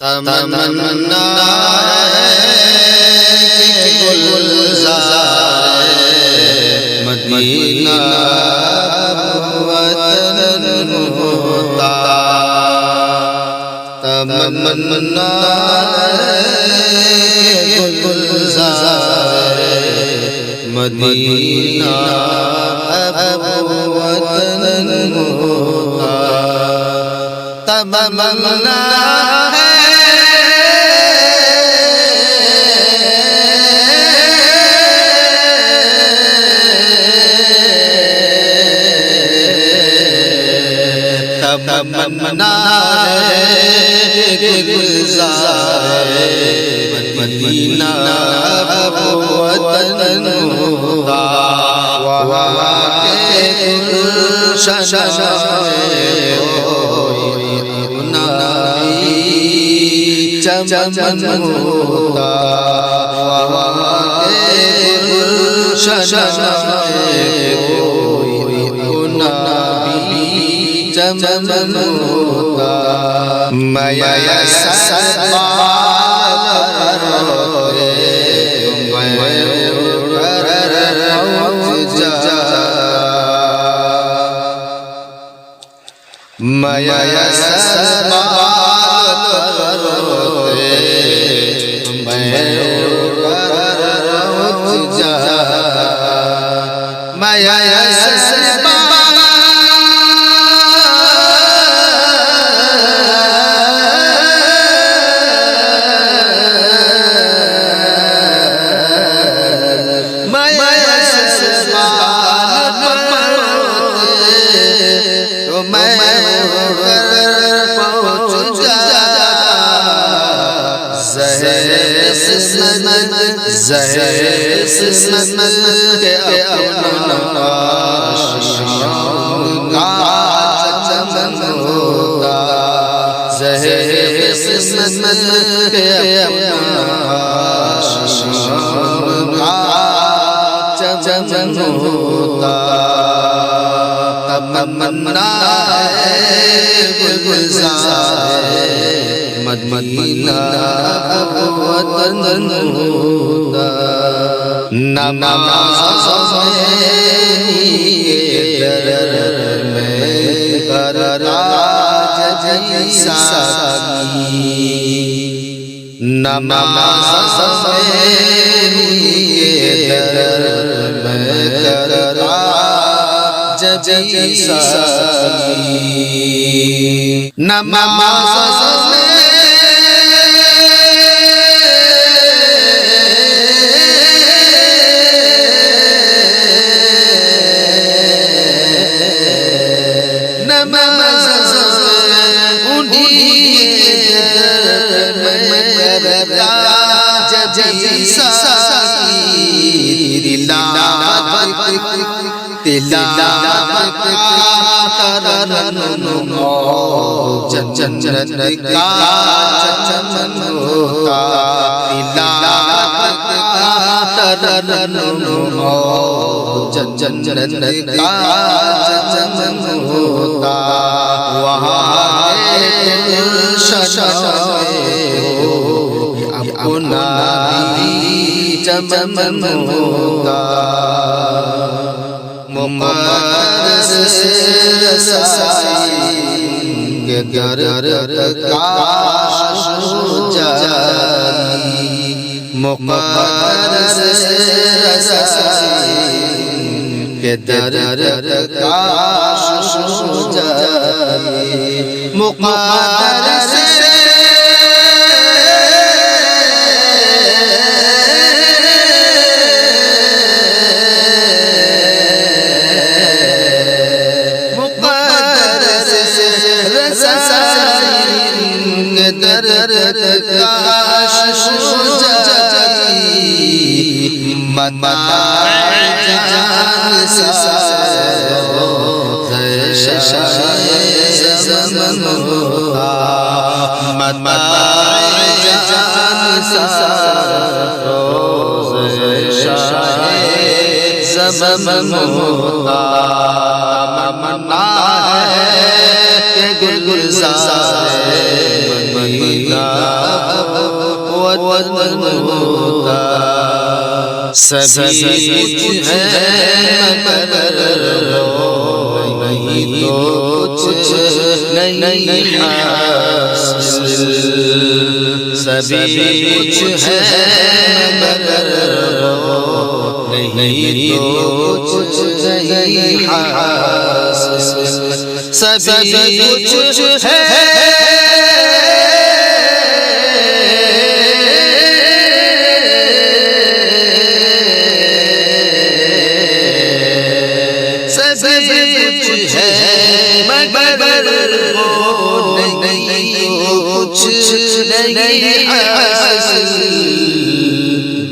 تمنا ہے کہ گلزار مدینہ وطن ہوتا، تمنا ہے کہ گلزار مدینہ اب وطن ہوتا، تمنا ہے تمنا ہے کہ گلزار مدینہ اب وطن ہوتا، وہاں کے گلشن میں اپنا چمن ہوتا، وہاں کے گلشن میں اپنا چمن ہوتا، میسر بال کرو میسر بال کرو زہر سمن کے اپنا شام کا چمن ہوتا، زہر سمن کے اپنا شام کا چمن ہوتا، تمنا ہے گلزار مدینہ اب وطن ہوتا، نماز میں در میں راج جیسا کی، نماز میں در میں راج جیسا کی، نماز میں تلاوت کا ترنم جنت کا چمن ہوتا، تلاوت کا ترنم جنت کا چمن ہوتا، وہاں کے گلشن میں اپنا چمن ہوتا، مقدس رسائی کے در کاش ہو جائی، مقدس رسائی کے در کاش ہو جائی، مقدس کاش ہو جائی، متاع جان سارو زمن ہوتا، متاع جان سارو زمن ہوتا، تمنا ہے کہ گلزار مدینہ ہوتا سبھی کچھ ہے مگر نہیں تو کچھ نہیں حاصل سبھی کچھ ہے مگر نہیں تو کچھ نہیں حاصل سبھی کچھ ہے مگر نہیں کچھ نہیں حاصل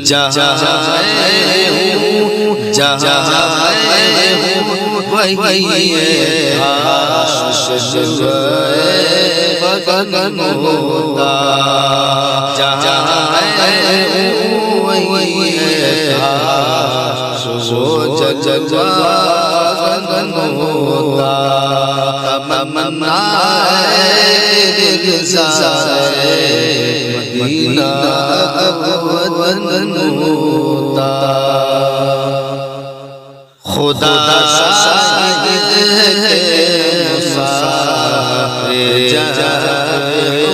جہاں میں ہوں جہاں میں ہوں وہی آشش وطن ہوتا جہاں میں ہوں وہی آشش وطن ہوتا تمنا مدینہ وطن ہوتا خدا شاہد ہے مسافر جائے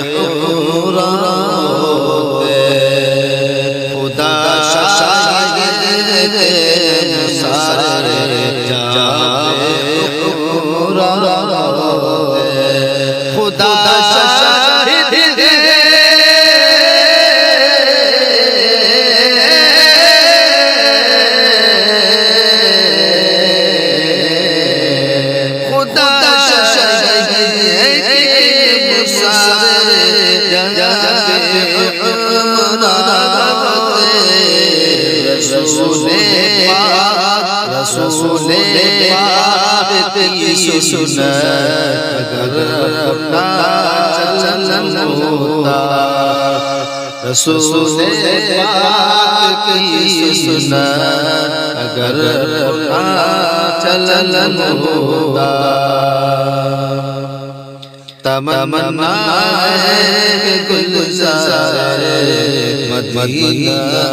خدا شاہد ہے مسافر جائے خدا شاہد ہے خدا شاہد ہے مسافر جائے رسول پاک کی سنت اگر اپنا چلن ہوتا رسول پاک کی سنت اگر اپنا چلن ہوتا تمنا ہے گلزار مدینہ